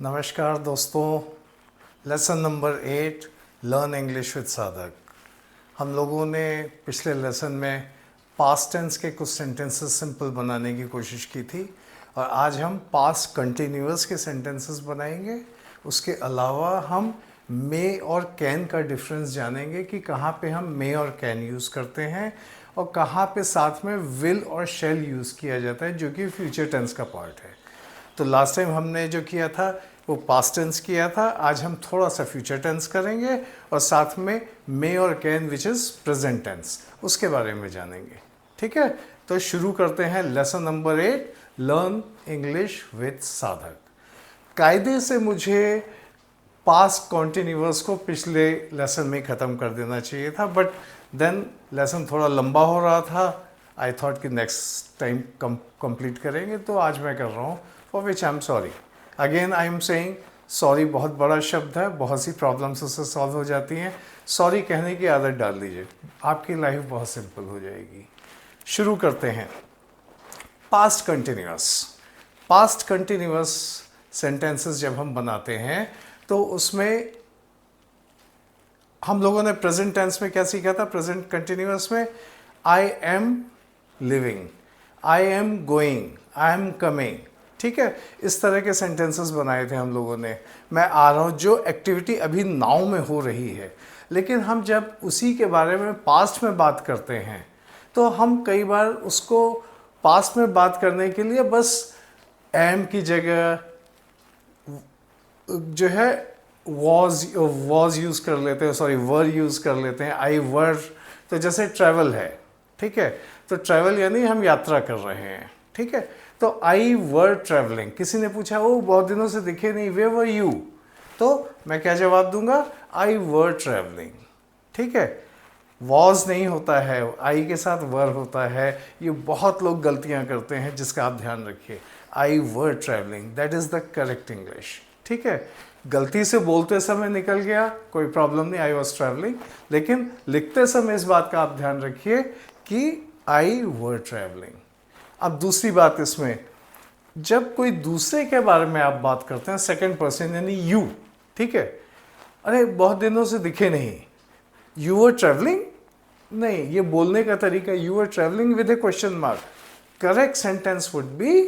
नमस्कार दोस्तों। Lesson number 8 learn English with साधक। हम लोगों ने पिछले लेसन में पास्ट टेंस के कुछ सेंटेंसेस सिंपल बनाने की कोशिश की थी और आज हम पास्ट कंटिन्यूअस के सेंटेंसेस बनाएंगे। उसके अलावा हम मे और कैन का डिफरेंस जानेंगे कि कहाँ पे हम मे और कैन यूज़ करते हैं और कहाँ पे साथ में विल और शैल यूज़ किया जाता है, जो कि फ्यूचर टेंस का पार्ट है। तो लास्ट टाइम हमने जो किया था वो पास्ट टेंस किया था। आज हम थोड़ा सा फ्यूचर टेंस करेंगे और साथ में मे और can which is present tense, उसके बारे में जानेंगे। ठीक है, तो शुरू करते हैं lesson number 8 learn English with साधक। कायदे से मुझे पास्ट कॉन्टिन्यूअस को पिछले लेसन में ख़त्म कर देना चाहिए था, बट देन लेसन थोड़ा लंबा हो रहा था। आई थॉट कि नेक्स्ट टाइम कंप्लीट करेंगे, तो आज मैं कर रहा हूँ, for which I am sorry. Again I am saying sorry बहुत बड़ा शब्द है, बहुत सी प्रॉब्लम्स उससे सॉल्व हो जाती हैं। सॉरी कहने की आदत डाल दीजिए, आपकी लाइफ बहुत सिंपल हो जाएगी। शुरू करते हैं। Past continuous. Past continuous sentences जब हम बनाते हैं तो उसमें हम लोगों ने प्रेजेंट टेंस में क्या सीखा था? प्रेजेंट कंटिन्यूअस में I am living, I am going, I am coming. ठीक है, इस तरह के सेंटेंसेस बनाए थे हम लोगों ने। मैं आ रहा हूँ, जो एक्टिविटी अभी नाउ में हो रही है, लेकिन हम जब उसी के बारे में पास्ट में बात करते हैं तो हम कई बार उसको पास्ट में बात करने के लिए बस एम की जगह जो है वॉज यूज़ कर लेते हैं, सॉरी वर यूज़ कर लेते हैं, आई वर। तो जैसे ट्रैवल है, ठीक है, तो ट्रैवल यानी हम यात्रा कर रहे हैं। ठीक है, तो आई वर ट्रैवलिंग। किसी ने पूछा वो बहुत दिनों से दिखे नहीं, वे वर यू, तो मैं क्या जवाब दूंगा? आई वर ट्रैवलिंग। ठीक है, वॉज नहीं होता है, आई के साथ वर होता है। ये बहुत लोग गलतियां करते हैं, जिसका आप ध्यान रखिए। I were travelling, that is the correct English. ठीक है, गलती से बोलते समय निकल गया, कोई प्रॉब्लम नहीं, आई वॉज ट्रैवलिंग, लेकिन लिखते समय इस बात का आप ध्यान रखिए कि आई वर ट्रैवलिंग। अब दूसरी बात इसमें, जब कोई दूसरे के बारे में आप बात करते हैं, सेकंड पर्सन यानी यू, ठीक है, अरे बहुत दिनों से दिखे नहीं, यू वर ट्रैवलिंग, नहीं, ये बोलने का तरीका you were travelling with A question mark. Correct sentence would be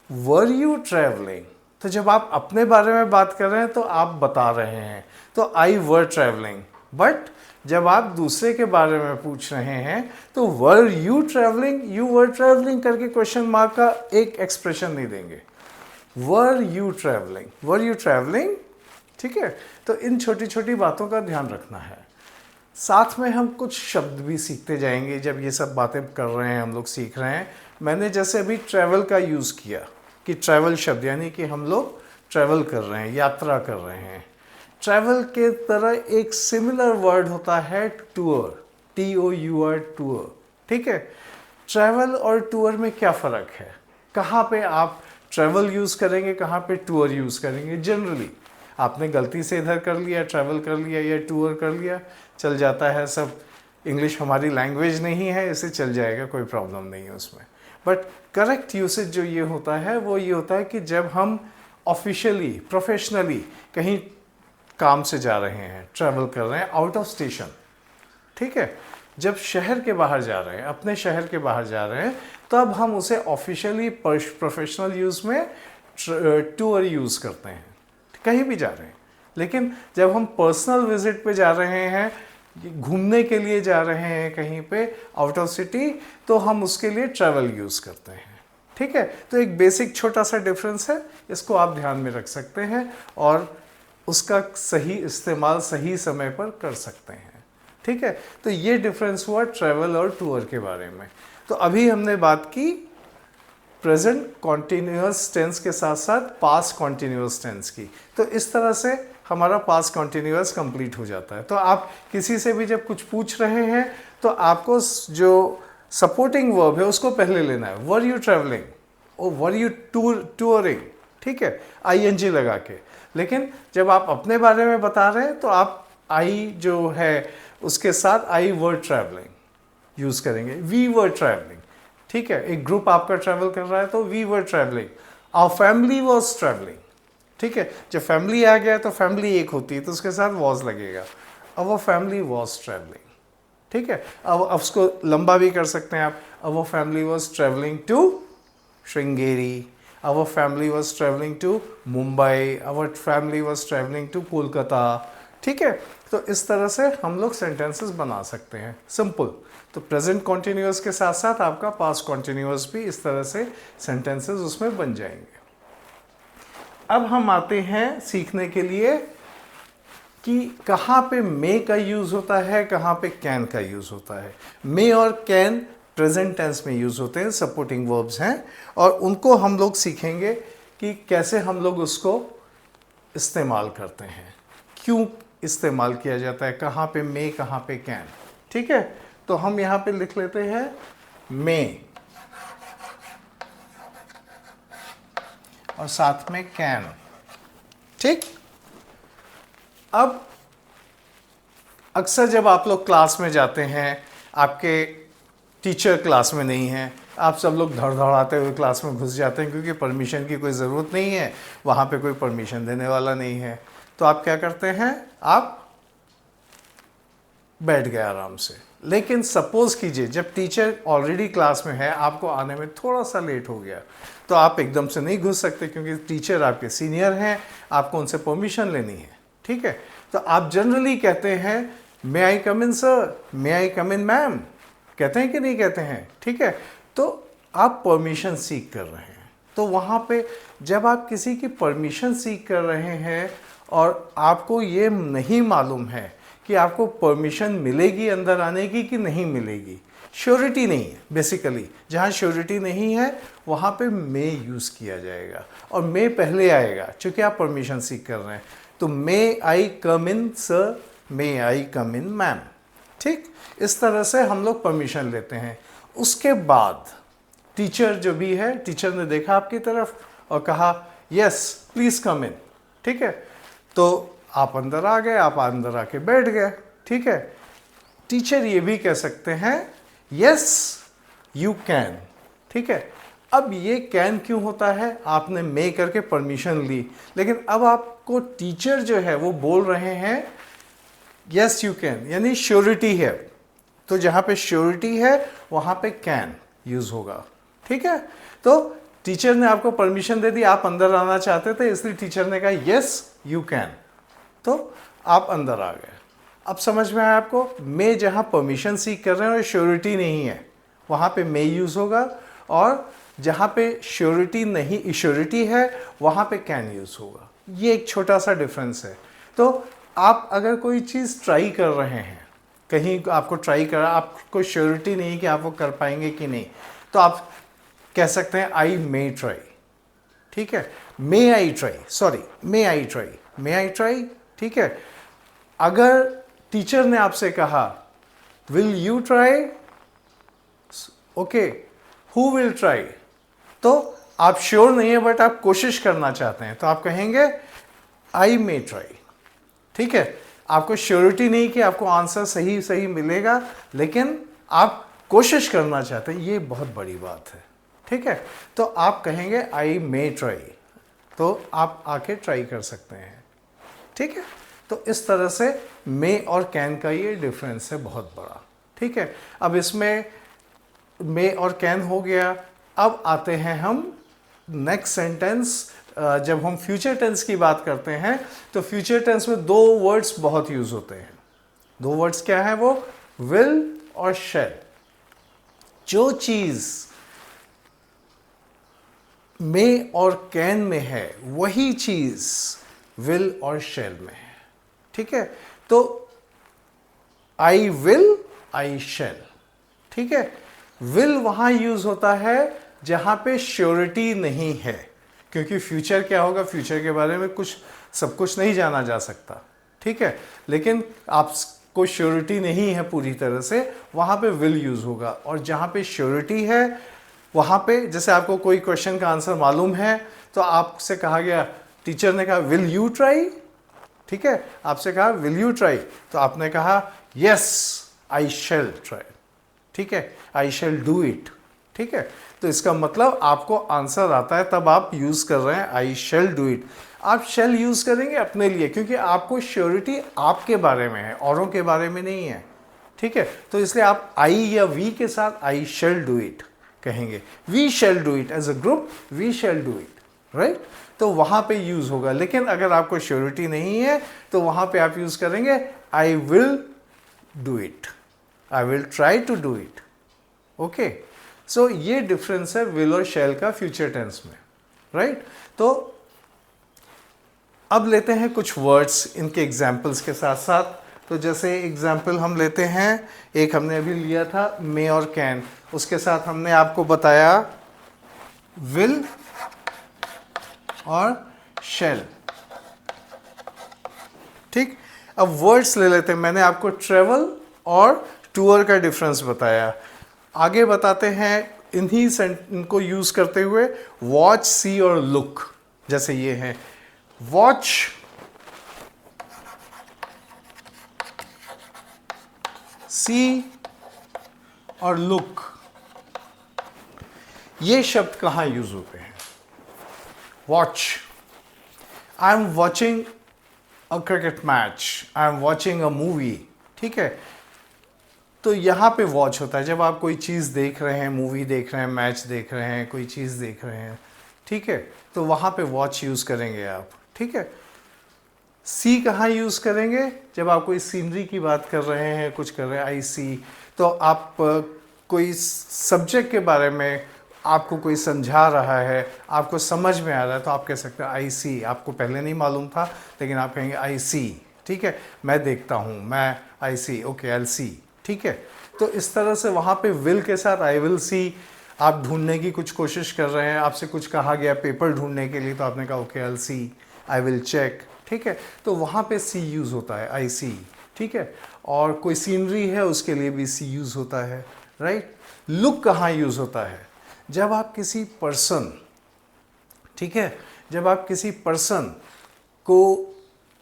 were you travelling. तो जब आप अपने बारे में बात कर रहे हैं तो आप बता रहे हैं, तो आई वर ट्रैवलिंग। बट जब आप दूसरे के बारे में पूछ रहे हैं तो were you travelling, you were travelling करके क्वेश्चन मार्क का एक एक्सप्रेशन नहीं देंगे। Were you travelling, were you travelling. ठीक है, तो इन छोटी छोटी बातों का ध्यान रखना है। साथ में हम कुछ शब्द भी सीखते जाएंगे जब ये सब बातें कर रहे हैं, हम लोग सीख रहे हैं। मैंने जैसे अभी ट्रैवल का यूज़ किया कि ट्रैवल शब्द यानी कि हम लोग ट्रैवल कर रहे हैं, यात्रा कर रहे हैं। ट्रैवल के तरह एक सिमिलर वर्ड होता है टूर, TOUR, टूर। ठीक है, ट्रैवल और टूर में क्या फ़र्क है? कहाँ पे आप ट्रैवल यूज़ करेंगे, कहाँ पे टूर यूज़ करेंगे? जनरली आपने गलती से इधर कर लिया, ट्रैवल कर लिया या टूर कर लिया, चल जाता है सब। इंग्लिश हमारी लैंग्वेज नहीं है, इसे चल जाएगा, कोई प्रॉब्लम नहीं है उसमें। बट करेक्ट यूसेज जो ये होता है वो ये होता है कि जब हम ऑफिशियली, प्रोफेशनली कहीं काम से जा रहे हैं, ट्रैवल कर रहे हैं आउट ऑफ स्टेशन, ठीक है, जब शहर के बाहर जा रहे हैं, अपने शहर के बाहर जा रहे हैं, तब हम उसे ऑफिशियली प्रोफेशनल यूज़ में टूर यूज़ करते हैं, कहीं भी जा रहे हैं। लेकिन जब हम पर्सनल विजिट पे जा रहे हैं, घूमने के लिए जा रहे हैं कहीं पे आउट ऑफ सिटी, तो हम उसके लिए ट्रैवल यूज़ करते हैं। ठीक है, तो एक बेसिक छोटा सा डिफरेंस है, इसको आप ध्यान में रख सकते हैं और उसका सही इस्तेमाल सही समय पर कर सकते हैं। ठीक है, तो ये डिफरेंस हुआ ट्रैवल और टूर के बारे में। तो अभी हमने बात की प्रेजेंट कॉन्टिन्यूअस टेंस के साथ साथ पास्ट कॉन्टिन्यूअस टेंस की। तो इस तरह से हमारा पास्ट कॉन्टिन्यूअस कंप्लीट हो जाता है। तो आप किसी से भी जब कुछ पूछ रहे हैं तो आपको जो सपोर्टिंग वर्ब है उसको पहले लेना है। वर यू ट्रैवलिंग और वर यू टूरिंग, ठीक है, ING लगा के। लेकिन जब आप अपने बारे में बता रहे हैं तो आप आई जो है उसके साथ आई वर ट्रैवलिंग यूज़ करेंगे। वी वर ट्रैवलिंग, ठीक है, एक ग्रुप आपका ट्रैवल कर रहा है तो we were travelling, our family was travelling. ठीक है, जब फैमिली आ गया तो फैमिली एक होती है तो उसके साथ वॉज लगेगा। अवर फैमिली वॉज ट्रैवलिंग, ठीक है। अब उसको लंबा भी कर सकते हैं आप, our family was travelling to Sringeri, our family was travelling to Mumbai, our family was travelling to Kolkata, ठीक है। तो इस तरह से हम लोग सेंटेंसेस बना सकते हैं, सिंपल। तो प्रेजेंट कॉन्टिन्यूअस के साथ साथ आपका पास्ट कॉन्टिन्यूअस भी इस तरह से सेंटेंसेस उसमें बन जाएंगे। अब हम आते हैं सीखने के लिए कि कहाँ पे मे का यूज़ होता है, कहाँ पे कैन का यूज़ होता है। मे और कैन प्रेजेंट टेंस में यूज़ होते हैं, सपोर्टिंग वर्ब्स हैं, और उनको हम लोग सीखेंगे कि कैसे हम लोग उसको इस्तेमाल करते हैं, क्यों इस्तेमाल किया जाता है, कहाँ पे मे कहाँ पे कैन, ठीक है। तो हम यहाँ पे लिख लेते हैं मे और साथ में कैन, ठीक। अब अक्सर जब आप लोग क्लास में जाते हैं, आपके टीचर क्लास में नहीं है, आप सब लोग धड़धड़ाते हुए क्लास में घुस जाते हैं क्योंकि परमिशन की कोई ज़रूरत नहीं है, वहाँ पे कोई परमिशन देने वाला नहीं है। तो आप क्या करते हैं, आप बैठ गए आराम से। लेकिन सपोज़ कीजिए जब टीचर ऑलरेडी क्लास में है, आपको आने में थोड़ा सा लेट हो गया, तो आप एकदम से नहीं घुस सकते क्योंकि टीचर आपके सीनियर हैं, आपको उनसे परमिशन लेनी है, ठीक है। तो आप जनरली कहते हैं मे आई कम इन सर, मे आई कम इन मैम, कहते हैं कि नहीं कहते हैं, ठीक है। तो आप परमिशन सीख कर रहे हैं। तो वहाँ पे जब आप किसी की परमिशन सीख कर रहे हैं और आपको ये नहीं मालूम है कि आपको परमिशन मिलेगी अंदर आने की कि नहीं मिलेगी, श्योरिटी नहीं है बेसिकली, जहाँ श्योरिटी नहीं है वहाँ पे मे यूज़ किया जाएगा और मे पहले आएगा क्योंकि आप परमिशन सीख कर रहे हैं। तो मे आई कम इन सर, मे आई कम इन मैम, ठीक। इस तरह से हम लोग परमिशन लेते हैं। उसके बाद टीचर जो भी है, टीचर ने देखा आपकी तरफ और कहा यस प्लीज़ कम इन, ठीक है। तो आप अंदर आ गए, आप अंदर आके बैठ गए, ठीक है। टीचर ये भी कह सकते हैं यस यू कैन, ठीक है। अब ये कैन क्यों होता है, आपने मे करके परमिशन ली, लेकिन अब आपको टीचर जो है वो बोल रहे हैं यस यू कैन, यानी श्योरिटी है। तो जहाँ पे श्योरिटी है वहाँ पे कैन यूज़ होगा, ठीक है। तो टीचर ने आपको परमिशन दे दी, आप अंदर आना चाहते थे, इसलिए टीचर ने कहा यस यू कैन, तो आप अंदर आ गए। अब समझ में आया आपको, मे जहाँ परमिशन सीख कर रहे हैं और श्योरिटी नहीं है वहाँ पे मे यूज़ होगा, और जहाँ पे श्योरिटी नहीं, श्योरिटी है वहाँ पे कैन यूज़ होगा। ये एक छोटा सा डिफरेंस है। तो आप अगर कोई चीज़ ट्राई कर रहे हैं, कहीं आपको ट्राई करा, आपको श्योरिटी नहीं कि आप वो कर पाएंगे कि नहीं, तो आप कह सकते हैं आई मे ट्राई, ठीक है। May I try, sorry may I try, may I try, ठीक है। अगर टीचर ने आपसे कहा will you try, okay, who will try, तो आप श्योर नहीं है बट आप कोशिश करना चाहते हैं, तो आप कहेंगे आई मे ट्राई, ठीक है। आपको श्योरिटी नहीं कि आपको आंसर सही सही मिलेगा, लेकिन आप कोशिश करना चाहते हैं, ये बहुत बड़ी बात है, ठीक है। तो आप कहेंगे आई मे ट्राई, तो आप आके ट्राई कर सकते हैं, ठीक है। तो इस तरह से मे और कैन का ये डिफरेंस है बहुत बड़ा, ठीक है। अब इसमें मे और कैन हो गया। अब आते हैं हम नेक्स्ट सेंटेंस। जब हम फ्यूचर टेंस की बात करते हैं तो फ्यूचर टेंस में दो वर्ड्स बहुत यूज होते हैं। दो वर्ड्स क्या है वो, विल और शैल। जो चीज मे और कैन में है वही चीज विल और शैल में है, ठीक है। तो आई विल, आई शैल, ठीक है। विल वहां यूज होता है जहां पे श्योरिटी नहीं है, क्योंकि फ्यूचर क्या होगा, फ्यूचर के बारे में सब कुछ नहीं जाना जा सकता, ठीक है। लेकिन आपको श्योरिटी नहीं है पूरी तरह से, वहां पे विल यूज होगा। और जहां पे श्योरिटी है वहां पे, जैसे आपको कोई क्वेश्चन का आंसर मालूम है तो आपसे कहा गया, टीचर ने कहा विल यू ट्राई, ठीक है, आपसे कहा विल यू ट्राई, तो आपने कहा यस आई शैल ट्राई, ठीक है, आई शैल डू इट, ठीक है, तो इसका मतलब आपको आंसर आता है तब आप यूज़ कर रहे हैं आई शेल डू इट। आप शेल यूज़ करेंगे अपने लिए, क्योंकि आपको श्योरिटी आपके बारे में है, औरों के बारे में नहीं है। ठीक है, तो इसलिए आप आई या वी के साथ आई शेल डू इट कहेंगे। We shall do it as a group, we shall do it, right. तो वहाँ पे यूज़ होगा। लेकिन अगर आपको श्योरिटी नहीं है तो वहाँ पे आप यूज़ करेंगे I will do it, I will try to do it. Okay, so ये डिफरेंस है विल और शैल का फ्यूचर टेंस में, राइट। तो अब लेते हैं कुछ वर्ड्स इनके एग्जाम्पल्स के साथ साथ। तो जैसे एग्जाम्पल हम लेते हैं, एक हमने अभी लिया था मे और कैन, उसके साथ हमने आपको बताया विल और शैल। ठीक, अब वर्ड्स ले लेते हैं। मैंने आपको ट्रेवल और टूर का डिफरेंस बताया। आगे बताते हैं इन्हीं इनको यूज करते हुए वॉच, सी और लुक। जैसे ये है वॉच, सी और लुक, ये शब्द कहां यूज होते हैं? Watch, I am watching a cricket match, I am watching a movie. ठीक है, तो यहाँ पे वॉच होता है जब आप कोई चीज़ देख रहे हैं, मूवी देख रहे हैं, मैच देख रहे हैं, कोई चीज़ देख रहे हैं। ठीक है, तो वहाँ पे वॉच यूज़ करेंगे आप। ठीक है, सी कहाँ यूज़ करेंगे? जब आप कोई सीनरी की बात कर रहे हैं, कुछ कर रहे हैं, आई सी। तो आप कोई सब्जेक्ट के बारे में आपको कोई समझा रहा है, आपको समझ में आ रहा है, तो आप कह सकते हैं आई सी। आपको पहले नहीं मालूम था लेकिन आप कहेंगे आई सी। ठीक है, मैं देखता हूँ, मैं आई सी, ओके आई सी। ठीक है, तो इस तरह से वहाँ पे विल के साथ आई विल सी। आप ढूंढने की कुछ कोशिश कर रहे हैं, आपसे कुछ कहा गया पेपर ढूंढने के लिए, तो आपने कहा okay I see, I will check. ठीक है, तो वहाँ पे सी यूज़ होता है, आई सी। ठीक है, और कोई सीनरी है उसके लिए भी सी यूज़ होता है, राइट। लुक कहाँ यूज़ होता है? जब आप किसी पर्सन, ठीक है, जब आप किसी पर्सन को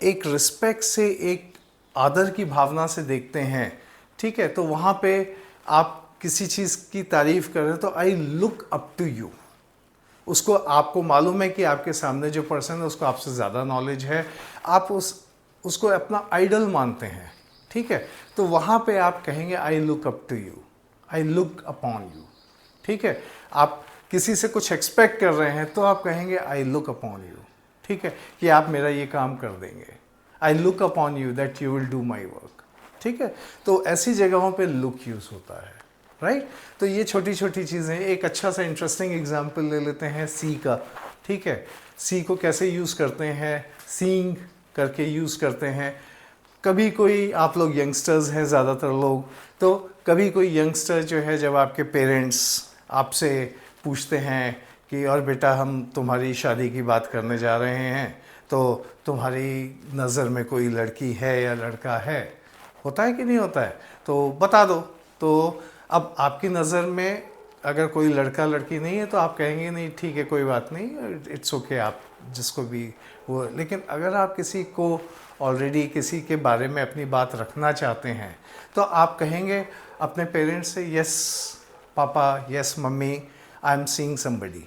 एक रिस्पेक्ट से, एक आदर की भावना से देखते हैं, ठीक है, तो वहाँ पे आप किसी चीज़ की तारीफ कर रहे हैं तो I look up to you. उसको, आपको मालूम है कि आपके सामने जो पर्सन है उसको आपसे ज़्यादा नॉलेज है, आप उसको अपना आइडल मानते हैं। ठीक है, तो वहाँ पे आप कहेंगे I look up to you, I look upon you. ठीक है, आप किसी से कुछ एक्सपेक्ट कर रहे हैं तो आप कहेंगे आई लुक अपॉन यू। ठीक है, कि आप मेरा ये काम कर देंगे, आई look upon you that you will do my work. ठीक है, तो ऐसी जगहों पे लुक यूज़ होता है, राइट। तो ये छोटी छोटी चीज़ें। एक अच्छा सा इंटरेस्टिंग एग्जाम्पल ले लेते हैं सी का। ठीक है, सी को कैसे यूज़ करते हैं? सीइंग करके यूज़ करते हैं। कभी कोई, आप लोग यंगस्टर्स हैं ज़्यादातर लोग, तो कभी कोई यंगस्टर जो है, जब आपके पेरेंट्स आपसे पूछते हैं कि और बेटा हम तुम्हारी शादी की बात करने जा रहे हैं, तो तुम्हारी नज़र में कोई लड़की है या लड़का है, होता है कि नहीं होता है, तो बता दो। तो अब आपकी नज़र में अगर कोई लड़का लड़की नहीं है तो आप कहेंगे नहीं ठीक है कोई बात नहीं, इट्स ओके, आप जिसको भी वो। लेकिन अगर आप किसी को ऑलरेडी किसी के बारे में अपनी बात रखना चाहते हैं तो आप कहेंगे अपने पेरेंट्स से yes papa, yes mummy, I am seeing somebody.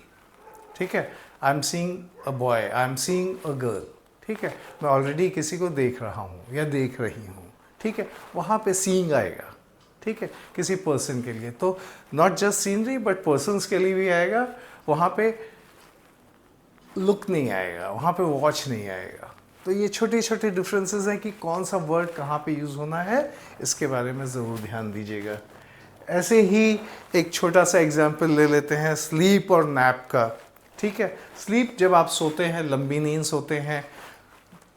ठीक है, I am seeing a boy, I am seeing a girl. ठीक है, मैं ऑलरेडी किसी को देख रहा हूँ या देख रही हूँ। ठीक है, वहाँ पे सीइंग आएगा। ठीक है, किसी पर्सन के लिए तो not just scenery but persons के लिए भी आएगा। वहाँ पे लुक नहीं आएगा, वहाँ पे वॉच नहीं आएगा। तो ये छोटे छोटे डिफरेंसेस हैं कि कौन सा वर्ड कहाँ पे यूज़ होना है, इसके बारे में ज़रूर ध्यान दीजिएगा। ऐसे ही एक छोटा सा एग्जाम्पल ले लेते हैं स्लीप और नैप का। ठीक है, स्लीप जब आप सोते हैं, लंबी नींद सोते हैं,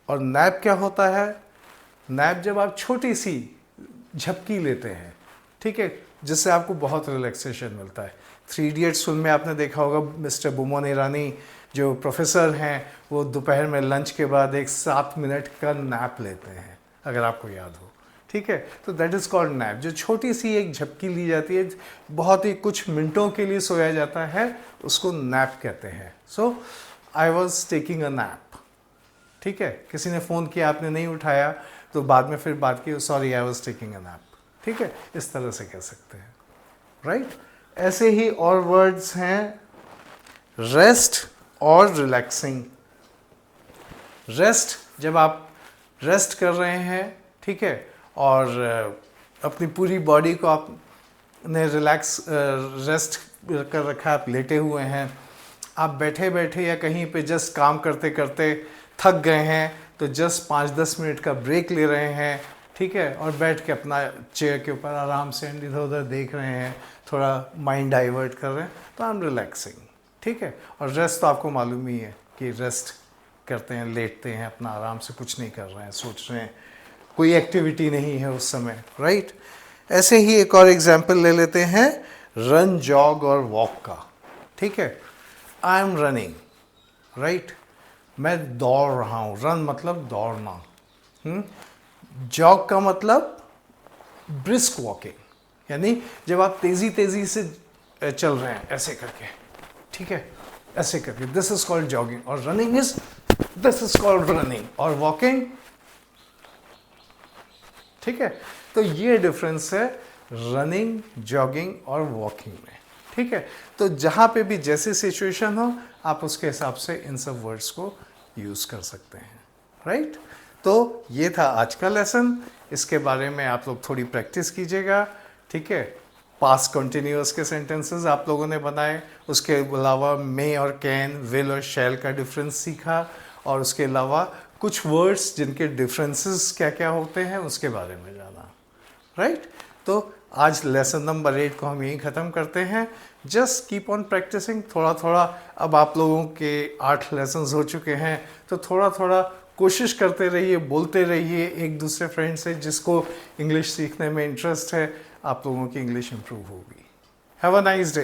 और नैप क्या होता है? नैप जब आप छोटी सी झपकी लेते हैं, ठीक है, जिससे आपको बहुत रिलैक्सेशन मिलता है। 3 इडियट्स फिल्म में आपने देखा होगा, मिस्टर बुमन ईरानी जो प्रोफेसर हैं, वो दोपहर में लंच के बाद एक 7 मिनट का नैप लेते हैं, अगर आपको याद हो। ठीक है, तो दैट इज़ कॉल्ड नैप। जो छोटी सी एक झपकी ली जाती है, बहुत ही कुछ मिनटों के लिए सोया जाता है, उसको नैप कहते हैं। So I was taking a nap. ठीक है, किसी ने फ़ोन किया, आपने नहीं उठाया, तो बाद में फिर बात की, sorry I was taking a nap. ठीक है, इस तरह से कह सकते हैं, राइट। ऐसे ही और वर्ड्स हैं रेस्ट और रिलैक्सिंग। रेस्ट, जब आप रेस्ट कर रहे हैं, ठीक है, और अपनी पूरी बॉडी को आपने रेस्ट कर रखा है, आप लेटे हुए हैं, आप बैठे बैठे या कहीं पे जस्ट काम करते करते थक गए हैं तो जस्ट 5-10 मिनट का ब्रेक ले रहे हैं, ठीक है, और बैठ के अपना चेयर के ऊपर आराम से इधर उधर देख रहे हैं, थोड़ा माइंड डाइवर्ट कर रहे हैं, तो आई एम रिलैक्सिंग, ठीक है। और रेस्ट तो आपको मालूम ही है कि रेस्ट करते हैं, लेटते हैं, अपना आराम से कुछ नहीं कर रहे हैं, सोच रहे हैं, कोई एक्टिविटी नहीं है उस समय, राइट। ऐसे ही एक और एग्जाम्पल ले लेते हैं रन, जॉग और वॉक का, ठीक है। आई एम रनिंग, राइट, मैं दौड़ रहा हूँ, रन मतलब दौड़ना, जॉग का मतलब ब्रिस्क वॉकिंग, यानी जब आप तेजी तेजी से चल रहे हैं ऐसे करके, ठीक है, ऐसे करके, दिस इज कॉल्ड जॉगिंग। और running is, this is called running. और वॉकिंग, ठीक है। तो ये डिफरेंस है रनिंग, जॉगिंग और वॉकिंग में, ठीक है। तो जहां पे भी जैसी सिचुएशन हो आप उसके हिसाब से इन सब वर्ड्स को यूज कर सकते हैं, राइट। तो ये था आज का लेसन, इसके बारे में आप लोग थोड़ी प्रैक्टिस कीजिएगा, ठीक है। पास्ट कंटिन्यूअस के सेंटेंसेस आप लोगों ने बनाए, उसके अलावा मे और कैन, विल और शैल का डिफरेंस सीखा, और उसके अलावा कुछ वर्ड्स जिनके डिफरेंसेस क्या क्या होते हैं उसके बारे में जाना, राइट। तो आज लेसन नंबर 8 को हम यहीं ख़त्म करते हैं। जस्ट कीप ऑन प्रैक्टिसिंग, थोड़ा थोड़ा। अब आप लोगों के 8 लेसन्स हो चुके हैं, तो थोड़ा थोड़ा कोशिश करते रहिए, बोलते रहिए एक दूसरे फ्रेंड से जिसको इंग्लिश सीखने में इंटरेस्ट है, आप लोगों की इंग्लिश इंप्रूव होगी। Have a nice day.